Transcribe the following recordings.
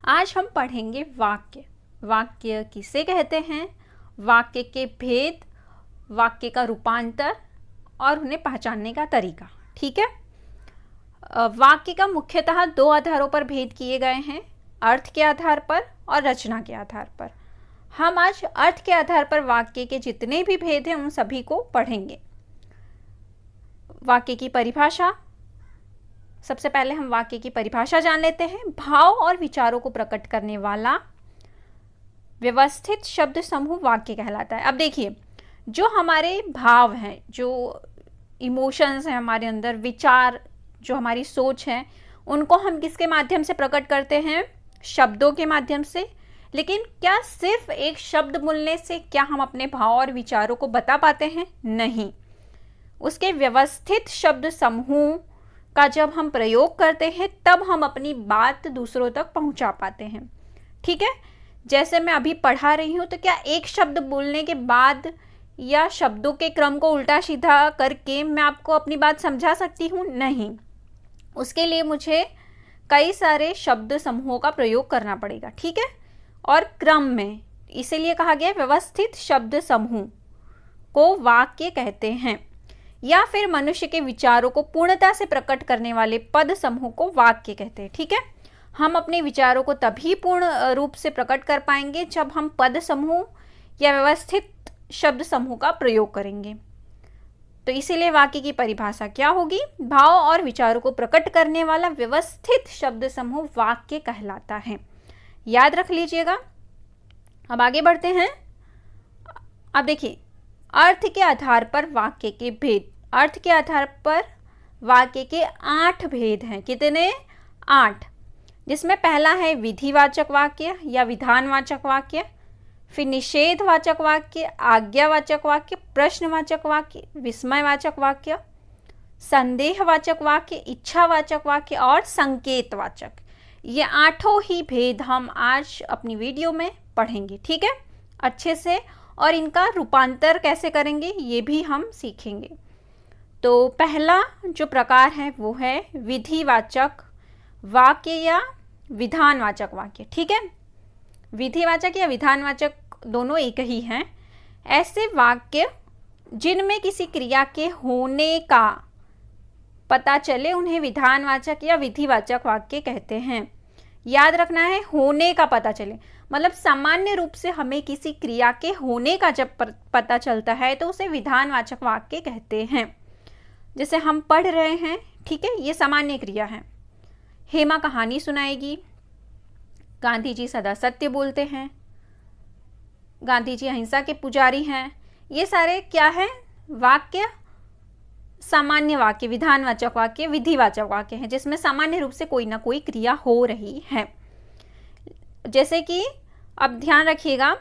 आज हम पढ़ेंगे वाक्य। वाक्य किसे कहते हैं, वाक्य के भेद, वाक्य का रूपांतर और उन्हें पहचानने का तरीका। ठीक है। वाक्य का मुख्यतः दो आधारों पर भेद किए गए हैं, अर्थ के आधार पर और रचना के आधार पर। हम आज अर्थ के आधार पर वाक्य के जितने भी भेद हैं उन सभी को पढ़ेंगे। वाक्य की परिभाषा, सबसे पहले हम वाक्य की परिभाषा जान लेते हैं। भाव और विचारों को प्रकट करने वाला व्यवस्थित शब्द समूह वाक्य कहलाता है। अब देखिए, जो हमारे भाव हैं, जो इमोशंस हैं हमारे अंदर, विचार, जो हमारी सोच है, उनको हम किसके माध्यम से प्रकट करते हैं? शब्दों के माध्यम से। लेकिन क्या सिर्फ एक शब्द बोलने से क्या हम अपने भाव और विचारों को बता पाते हैं? नहीं। उसके व्यवस्थित शब्द समूह का जब हम प्रयोग करते हैं तब हम अपनी बात दूसरों तक पहुंचा पाते हैं। ठीक है। जैसे मैं अभी पढ़ा रही हूं, तो क्या एक शब्द बोलने के बाद या शब्दों के क्रम को उल्टा सीधा करके मैं आपको अपनी बात समझा सकती हूं? नहीं। उसके लिए मुझे कई सारे शब्द समूहों का प्रयोग करना पड़ेगा। ठीक है। और क्रम में, इसीलिए कहा गया व्यवस्थित शब्द समूह को वाक्य कहते हैं। या फिर मनुष्य के विचारों को पूर्णता से प्रकट करने वाले पद समूह को वाक्य कहते हैं। ठीक है। हम अपने विचारों को तभी पूर्ण रूप से प्रकट कर पाएंगे जब हम पद समूह या व्यवस्थित शब्द समूह का प्रयोग करेंगे। तो इसीलिए वाक्य की परिभाषा क्या होगी? भाव और विचारों को प्रकट करने वाला व्यवस्थित शब्द समूह वाक्य कहलाता है। याद रख लीजिएगा। अब आगे बढ़ते हैं। अब देखिए, अर्थ के आधार पर वाक्य के भेद। अर्थ के आधार पर वाक्य के 8 भेद हैं। कितने? 8। जिसमें पहला है विधिवाचक वाक्य या विधानवाचक वाक्य, फिर निषेधवाचक वाक्य, आज्ञावाचक वाक्य, प्रश्नवाचक वाक्य, विस्मयवाचक वाक्य, संदेहवाचक वाक्य, इच्छावाचक वाक्य और संकेतवाचक। ये 8 ही भेद हम आज अपनी वीडियो में पढ़ेंगे। ठीक है, अच्छे से। और इनका रूपांतर कैसे करेंगे ये भी हम सीखेंगे। तो पहला जो प्रकार है वो है विधिवाचक वाक्य या विधानवाचक वाक्य। ठीक है। विधिवाचक या विधानवाचक दोनों एक ही हैं। ऐसे वाक्य जिनमें किसी क्रिया के होने का पता चले उन्हें विधानवाचक या विधिवाचक वाक्य कहते हैं। याद रखना है, होने का पता चले, मतलब सामान्य रूप से हमें किसी क्रिया के होने का जब पता चलता है तो उसे विधानवाचक वाक्य कहते हैं। जैसे हम पढ़ रहे हैं, ठीक है, ये सामान्य क्रिया है। हेमा कहानी सुनाएगी, गांधी जी सदा सत्य बोलते हैं, गांधी जी अहिंसा के पुजारी हैं। ये सारे क्या है? वाक्य, सामान्य वाक्य, विधानवाचक वाक्य, विधिवाचक वाक्य हैं, जिसमें सामान्य रूप से कोई ना कोई क्रिया हो रही है। जैसे कि अब ध्यान रखिएगा,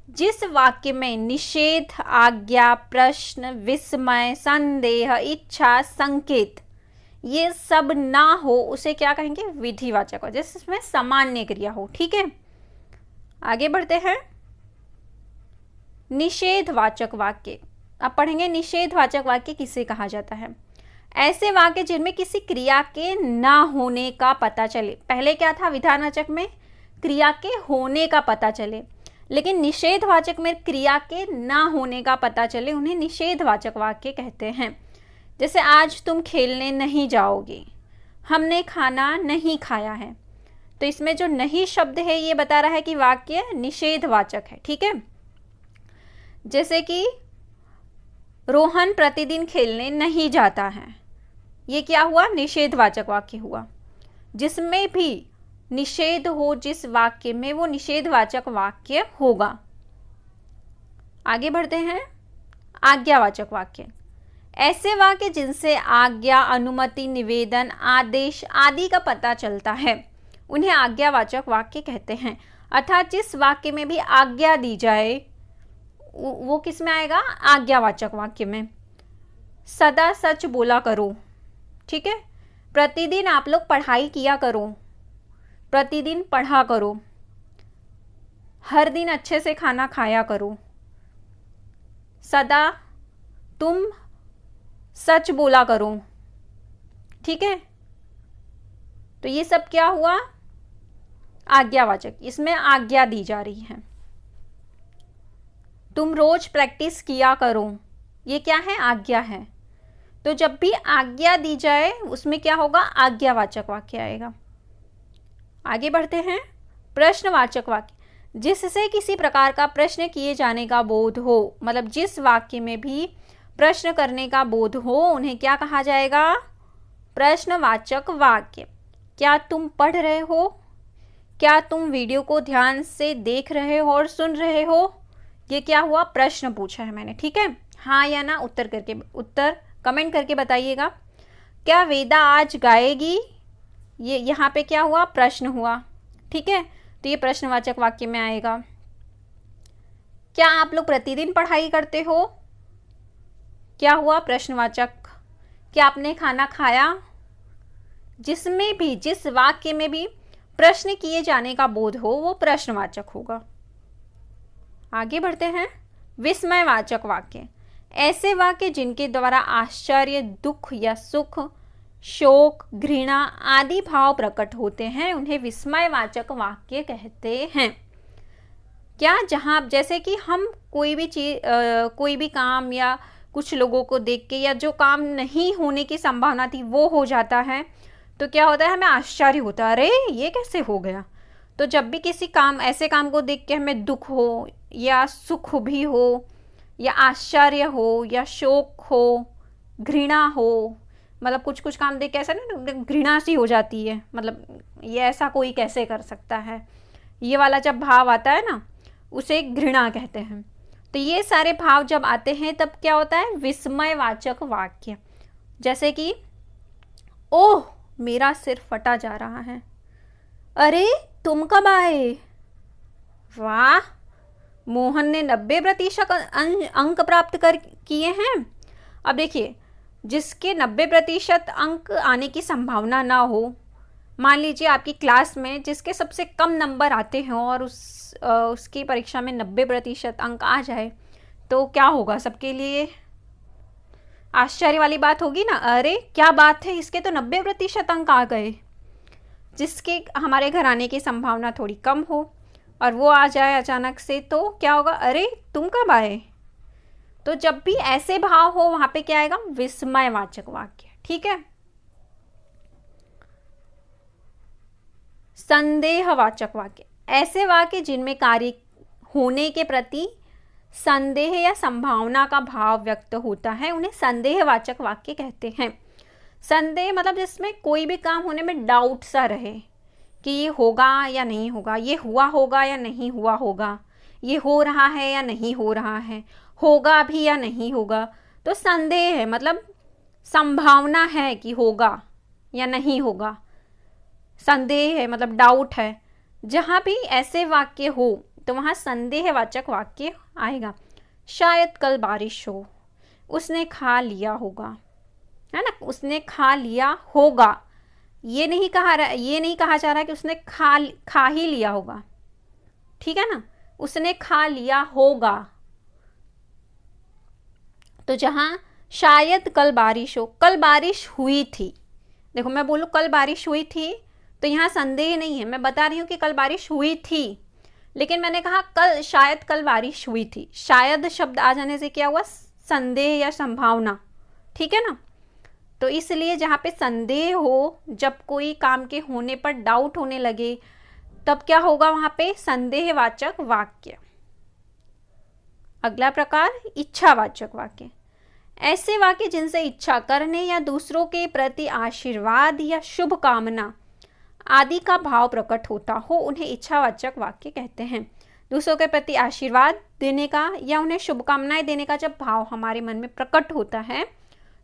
जिस वाक्य में निषेध, आज्ञा, प्रश्न, विस्मय, संदेह, इच्छा, संकेत ये सब ना हो उसे क्या कहेंगे? विधिवाचक। जिसमें सामान्य क्रिया हो। ठीक है। आगे बढ़ते हैं। निषेधवाचक वाक्य। अब पढ़ेंगे निषेधवाचक वाक्य किसे कहा जाता है। ऐसे वाक्य जिनमें किसी क्रिया के ना होने का पता चले। पहले क्या था? विधानवाचक में क्रिया के होने का पता चले, लेकिन निषेधवाचक में क्रिया के ना होने का पता चले उन्हें निषेधवाचक वाक्य कहते हैं। जैसे आज तुम खेलने नहीं जाओगे, हमने खाना नहीं खाया है। तो इसमें जो नहीं शब्द है ये बता रहा है कि वाक्य निषेधवाचक है। ठीक है। जैसे कि रोहन प्रतिदिन खेलने नहीं जाता है, ये क्या हुआ? निषेधवाचक वाक्य हुआ। जिसमें भी निषेध हो जिस वाक्य में, वो निषेधवाचक वाक्य होगा। आगे बढ़ते हैं। आज्ञावाचक वाक्य। ऐसे वाक्य जिनसे आज्ञा, अनुमति, निवेदन, आदेश आदि का पता चलता है उन्हें आज्ञावाचक वाक्य कहते हैं। अर्थात जिस वाक्य में भी आज्ञा दी जाए वो किस में आएगा? आज्ञावाचक वाक्य में। सदा सच बोला करो। ठीक है। प्रतिदिन आप लोग पढ़ाई किया करो, प्रतिदिन पढ़ा करो, हर दिन अच्छे से खाना खाया करो, सदा तुम सच बोला करो। ठीक है। तो ये सब क्या हुआ? आज्ञावाचक, इसमें आज्ञा दी जा रही है। तुम रोज प्रैक्टिस किया करो, ये क्या है? आज्ञा है। तो जब भी आज्ञा दी जाए उसमें क्या होगा? आज्ञावाचक वाक्य आएगा। आगे बढ़ते हैं। प्रश्नवाचक वाक्य, जिससे किसी प्रकार का प्रश्न किए जाने का बोध हो, मतलब जिस वाक्य में भी प्रश्न करने का बोध हो उन्हें क्या कहा जाएगा? प्रश्नवाचक वाक्य। क्या तुम पढ़ रहे हो? क्या तुम वीडियो को ध्यान से देख रहे हो और सुन रहे हो? ये क्या हुआ? प्रश्न पूछा है मैंने, ठीक है? हाँ या ना उत्तर कमेंट करके बताइएगा। क्या वेदा आज गाएगी? ये यहाँ पे क्या हुआ? प्रश्न हुआ, ठीक है? तो ये प्रश्नवाचक वाक्य में आएगा। क्या आप लोग प्रतिदिन पढ़ाई करते हो? क्या हुआ? प्रश्नवाचक। क्या आपने खाना खाया? जिसमें भी, जिस वाक्य में भी प्रश्न किए जाने का बोध हो वो प्रश्नवाचक होगा। आगे बढ़ते हैं। विस्मयवाचक वाक्य, ऐसे वाक्य जिनके द्वारा आश्चर्य, दुख या सुख, शोक, घृणा आदि भाव प्रकट होते हैं उन्हें विस्मयवाचक वाक्य कहते हैं। क्या? जहाँ जैसे कि हम कोई भी चीज, कोई भी काम या कुछ लोगों को देख के, या जो काम नहीं होने की संभावना थी वो हो जाता है, तो क्या होता है? हमें आश्चर्य होता है, अरे ये कैसे हो गया। तो जब भी किसी काम, ऐसे काम को देख के हमें दुख हो या सुख भी हो या आश्चर्य हो या शोक हो, घृणा हो, मतलब कुछ कुछ काम देख के ऐसा ना घृणा सी हो जाती है, मतलब ये ऐसा कोई कैसे कर सकता है, ये वाला जब भाव आता है ना उसे घृणा कहते हैं। तो ये सारे भाव जब आते हैं तब क्या होता है? विस्मयवाचक वाक्य। जैसे कि ओह मेरा सिर फटा जा रहा है, अरे तुम कब आए, वाह मोहन ने 90% अंक प्राप्त कर किए हैं। अब देखिए, जिसके 90% अंक आने की संभावना ना हो, मान लीजिए आपकी क्लास में जिसके सबसे कम नंबर आते हैं और उसकी परीक्षा में 90% अंक आ जाए, तो क्या होगा? सबके लिए आश्चर्य वाली बात होगी ना, अरे क्या बात है, इसके तो 90% अंक आ गए। जिसके हमारे घर आने की संभावना थोड़ी कम हो और वो आ जाए अचानक से, तो क्या होगा? अरे तुम कब आए। तो जब भी ऐसे भाव हो वहां पे क्या आएगा? विस्मयवाचक वाक्य, ठीक है? संदेहवाचक वाक्य, ऐसे वाक्य जिनमें कार्य होने के प्रति संदेह या संभावना का भाव व्यक्त होता है उन्हें संदेहवाचक वाक्य कहते हैं। संदेह मतलब जिसमें कोई भी काम होने में डाउट सा रहे कि ये होगा या नहीं होगा, ये हुआ होगा या नहीं हुआ होगा, ये हो रहा है या नहीं हो रहा है, होगा भी या नहीं होगा। तो संदेह है मतलब संभावना है कि होगा या नहीं होगा, संदेह है मतलब डाउट है। जहाँ भी ऐसे वाक्य हो तो वहाँ संदेहवाचक वाक्य आएगा। शायद कल बारिश हो, उसने खा लिया होगा, है ना, उसने खा लिया होगा। ये नहीं कहा जा रहा कि उसने खा ही लिया होगा, ठीक है ना, उसने खा लिया होगा। तो जहां शायद कल बारिश हो, कल बारिश हुई थी, देखो मैं बोलूं कल बारिश हुई थी तो यहाँ संदेह नहीं है, मैं बता रही हूँ कि कल बारिश हुई थी, लेकिन मैंने कहा शायद कल बारिश हुई थी। शायद शब्द आ जाने से क्या हुआ? संदेह या संभावना, ठीक है ना। तो इसलिए जहाँ पे संदेह हो, जब कोई काम के होने पर डाउट होने लगे, तब क्या होगा वहाँ पे? संदेहवाचक वाक्य। अगला प्रकार इच्छावाचक वाक्य, ऐसे वाक्य जिनसे इच्छा करने या दूसरों के प्रति आशीर्वाद या शुभ कामना आदि का भाव प्रकट होता हो उन्हें इच्छावाचक वाक्य कहते हैं। दूसरों के प्रति आशीर्वाद देने का या उन्हें शुभकामनाएं देने का जब भाव हमारे मन में प्रकट होता है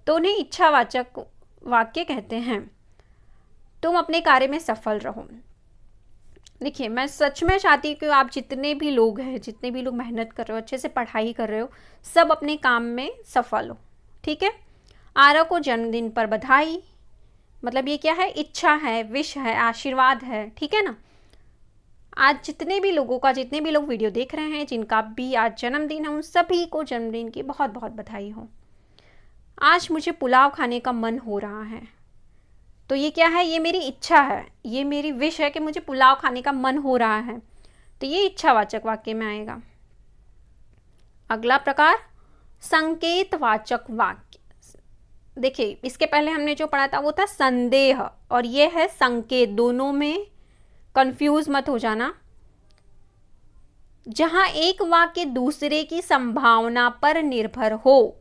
तो उन्हें इच्छावाचक वाक्य कहते हैं। तुम अपने कार्य में सफल रहो। देखिए, मैं सच में चाहती हूँ कि आप जितने भी लोग हैं, जितने भी लोग मेहनत कर रहे हो, अच्छे से पढ़ाई कर रहे हो, सब अपने काम में सफल हो, ठीक है। आरव को जन्मदिन पर बधाई, मतलब ये क्या है? इच्छा है, विश है, आशीर्वाद है, ठीक है ना। आज जितने भी लोग वीडियो देख रहे हैं जिनका भी आज जन्मदिन है, उन सभी को जन्मदिन की बहुत बहुत बधाई हो। आज मुझे पुलाव खाने का मन हो रहा है, तो ये क्या है, ये मेरी इच्छा है, ये मेरी विश है कि मुझे पुलाव खाने का मन हो रहा है, तो ये इच्छावाचक वाक्य में आएगा। अगला प्रकार संकेतवाचक वाक्य। देखिए इसके पहले हमने जो पढ़ा था वो था संदेह और ये है संकेत, दोनों में कंफ्यूज मत हो जाना। जहां एक वाक्य दूसरे की संभावना पर निर्भर हो,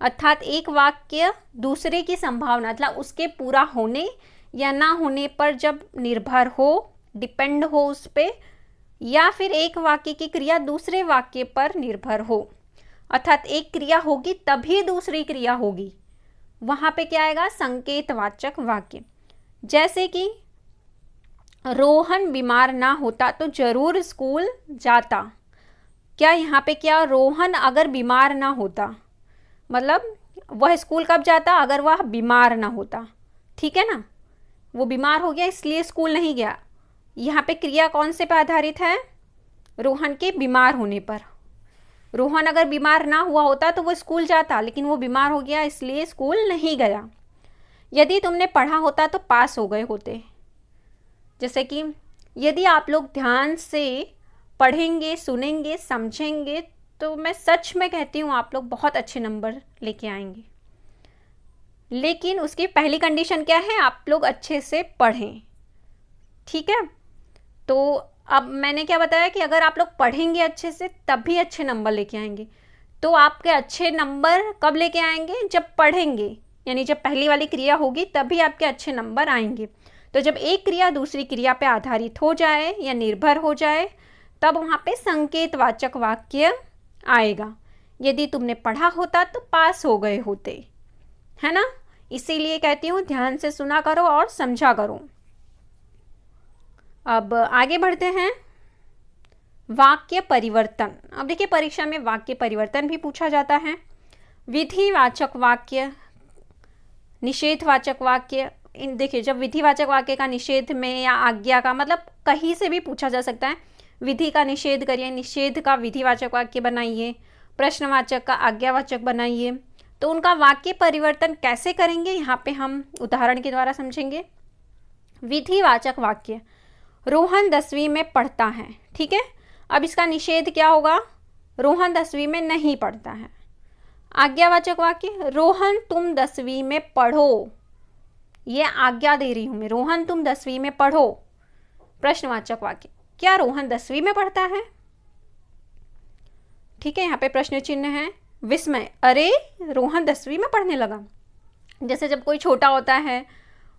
अर्थात एक वाक्य दूसरे की संभावना मतलब उसके पूरा होने या ना होने पर जब निर्भर हो, डिपेंड हो उस पे, या फिर एक वाक्य की क्रिया दूसरे वाक्य पर निर्भर हो, अर्थात एक क्रिया होगी तभी दूसरी क्रिया होगी, वहां पे क्या आएगा, संकेतवाचक वाक्य। जैसे कि रोहन बीमार ना होता तो जरूर स्कूल जाता। क्या यहाँ पे क्या, रोहन अगर बीमार ना होता मतलब वह स्कूल कब जाता, अगर वह बीमार ना होता, ठीक है ना, वो बीमार हो गया इसलिए स्कूल नहीं गया। यहाँ पे क्रिया कौन से पे आधारित है, रोहन के बीमार होने पर। रोहन अगर बीमार ना हुआ होता तो वो स्कूल जाता, लेकिन वो बीमार हो गया इसलिए स्कूल नहीं गया। यदि तुमने पढ़ा होता तो पास हो गए होते। जैसे कि यदि आप लोग ध्यान से पढ़ेंगे, सुनेंगे, समझेंगे तो मैं सच में कहती हूँ आप लोग बहुत अच्छे नंबर लेके आएंगे। लेकिन उसकी पहली कंडीशन क्या है, आप लोग अच्छे से पढ़ें, ठीक है। तो अब मैंने क्या बताया कि अगर आप लोग पढ़ेंगे अच्छे से तभी अच्छे नंबर लेके आएंगे। तो आपके अच्छे नंबर कब लेके आएंगे, जब पढ़ेंगे, यानी जब पहली वाली क्रिया होगी तभी आपके अच्छे नंबर आएंगे। तो जब एक क्रिया दूसरी क्रिया पे आधारित हो जाए या निर्भर हो जाए तब वहाँ पे संकेतवाचक वाक्य आएगा। यदि तुमने पढ़ा होता तो पास हो गए होते, है ना। इसीलिए कहती हूँ ध्यान से सुना करो और समझा करो। अब आगे बढ़ते हैं, वाक्य परिवर्तन। अब देखिए परीक्षा में वाक्य परिवर्तन भी पूछा जाता है। विधिवाचक वाक्य, निषेधवाचक वाक्य। इन देखिए जब विधिवाचक वाक्य का निषेध में या आज्ञा का, मतलब कहीं से भी पूछा जा सकता है। विधि का निषेध करिए, निषेध का विधिवाचक वाक्य बनाइए, प्रश्नवाचक का आज्ञावाचक बनाइए। तो उनका वाक्य परिवर्तन कैसे करेंगे यहाँ पे हम उदाहरण के द्वारा समझेंगे। विधिवाचक वाक्य, रोहन 10वीं में पढ़ता है, ठीक है। अब इसका निषेध क्या होगा, रोहन 10वीं में नहीं पढ़ता है। आज्ञावाचक वाक्य, रोहन तुम 10वीं में पढ़ो, ये आज्ञा दे रही हूं मैं, रोहन तुम 10वीं में पढ़ो। प्रश्नवाचक वाक्य, क्या रोहन 10वीं में पढ़ता है, ठीक है। यहाँ पे प्रश्न चिन्ह है। विस्मय, अरे रोहन 10वीं में पढ़ने लगा। जैसे जब कोई छोटा होता है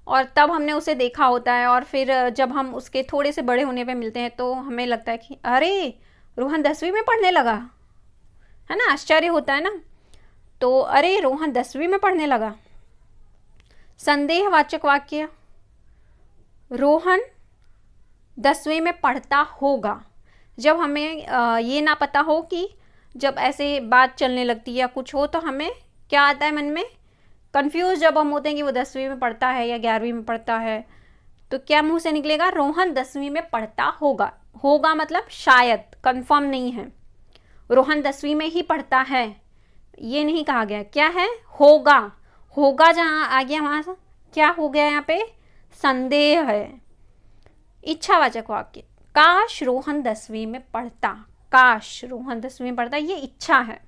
और तब हमने उसे देखा होता है और फिर जब हम उसके थोड़े से बड़े होने पे मिलते हैं तो हमें लगता है कि अरे रोहन 10वीं में पढ़ने लगा, है ना, आश्चर्य होता है ना। तो अरे रोहन 10वीं में पढ़ने लगा। संदेहवाचक वाक्य, रोहन 10वीं में पढ़ता होगा। जब हमें ये ना पता हो कि जब ऐसे बात चलने लगती है या कुछ हो तो हमें क्या आता है मन में, कंफ्यूज जब हम होते हैं कि वो 10वीं में पढ़ता है या 11वीं में पढ़ता है, तो क्या मुंह से निकलेगा, रोहन 10वीं में पढ़ता होगा। होगा मतलब शायद, कंफर्म नहीं है। रोहन 10वीं में ही पढ़ता है ये नहीं कहा गया, क्या है, होगा। होगा जहाँ आ गया वहाँ से क्या हो गया, यहाँ पे संदेह है। इच्छावाचक वाक्य, काश रोहन 10वीं में पढ़ता, काश रोहन 10वीं में पढ़ता, ये इच्छा है।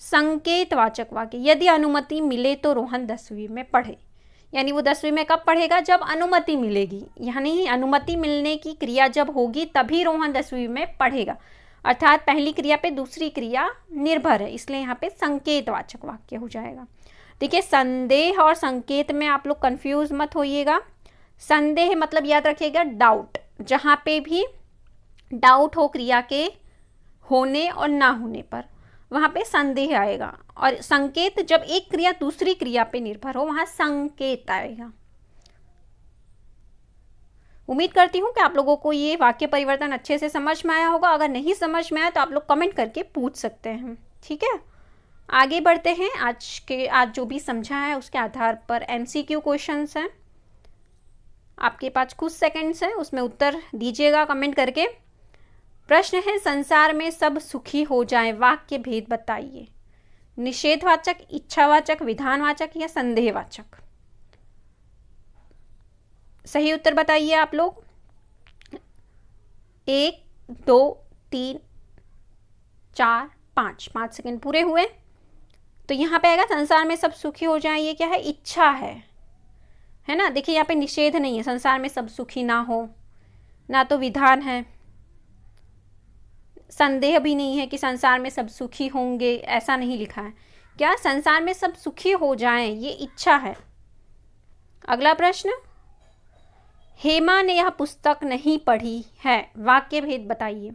संकेतवाचक वाक्य, यदि अनुमति मिले तो रोहन 10वीं में पढ़े, यानी वो 10वीं में कब पढ़ेगा, जब अनुमति मिलेगी, यानी अनुमति मिलने की क्रिया जब होगी तभी रोहन 10वीं में पढ़ेगा। अर्थात पहली क्रिया पे दूसरी क्रिया निर्भर है, इसलिए यहाँ पे संकेतवाचक वाक्य हो जाएगा। देखिए संदेह और संकेत में आप लोग कंफ्यूज मत होइएगा। संदेह मतलब याद रखिएगा डाउट, जहाँ पे भी डाउट हो क्रिया के होने और ना होने पर वहाँ पे संदेह आएगा। और संकेत जब एक क्रिया दूसरी क्रिया पे निर्भर हो वहाँ संकेत आएगा। उम्मीद करती हूँ कि आप लोगों को ये वाक्य परिवर्तन अच्छे से समझ में आया होगा। अगर नहीं समझ में आया तो आप लोग कमेंट करके पूछ सकते हैं, ठीक है। आगे बढ़ते हैं। आज जो भी समझा है उसके आधार पर MCQ क्वेश्चंस हैं। आपके पास कुछ सेकंड्स हैं, उसमें उत्तर दीजिएगा कमेंट करके। प्रश्न है, संसार में सब सुखी हो जाएं, वाक्य भेद बताइए। निषेधवाचक, इच्छावाचक, विधानवाचक या संदेहवाचक। सही उत्तर बताइए आप लोग। 1 2 3 4 5, 5 सेकंड पूरे हुए। तो यहाँ पे आएगा संसार में सब सुखी हो जाए, ये क्या है, इच्छा है ना। देखिए यहाँ पे निषेध नहीं है, संसार में सब सुखी ना हो, ना तो विधान है, संदेह भी नहीं है कि संसार में सब सुखी होंगे, ऐसा नहीं लिखा है। क्या संसार में सब सुखी हो जाएं, ये इच्छा है। अगला प्रश्न, हेमा ने यह पुस्तक नहीं पढ़ी है, वाक्य भेद बताइए।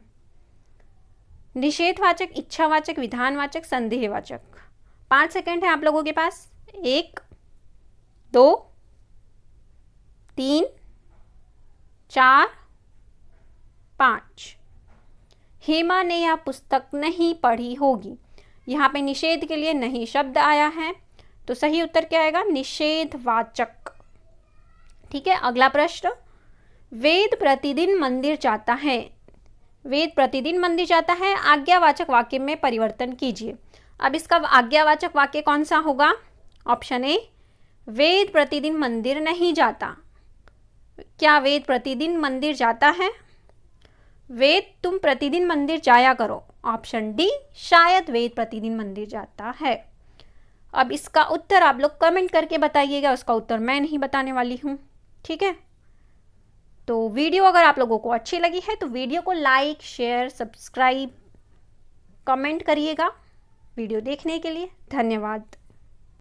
निषेधवाचक, इच्छावाचक, विधानवाचक, संदेहवाचक। 5 सेकंड है आप लोगों के पास। 1 2 3 4 5। हेमा ने यह पुस्तक नहीं पढ़ी होगी। यहाँ पे निषेध के लिए नहीं शब्द आया है, तो सही उत्तर क्या आएगा, निषेधवाचक। ठीक है। अगला प्रश्न, वेद प्रतिदिन मंदिर जाता है। वेद प्रतिदिन मंदिर जाता है, आज्ञावाचक वाक्य में परिवर्तन कीजिए। अब इसका आज्ञावाचक वाक्य कौन सा होगा? ऑप्शन ए, वेद प्रतिदिन मंदिर नहीं जाता। क्या वेद प्रतिदिन मंदिर जाता है? वेद तुम प्रतिदिन मंदिर जाया करो। ऑप्शन डी, शायद वेद प्रतिदिन मंदिर जाता है। अब इसका उत्तर आप लोग कमेंट करके बताइएगा, उसका उत्तर मैं नहीं बताने वाली हूँ। ठीक है। तो वीडियो अगर आप लोगों को अच्छी लगी है तो वीडियो को लाइक, शेयर, सब्सक्राइब, कमेंट करिएगा। वीडियो देखने के लिए धन्यवाद।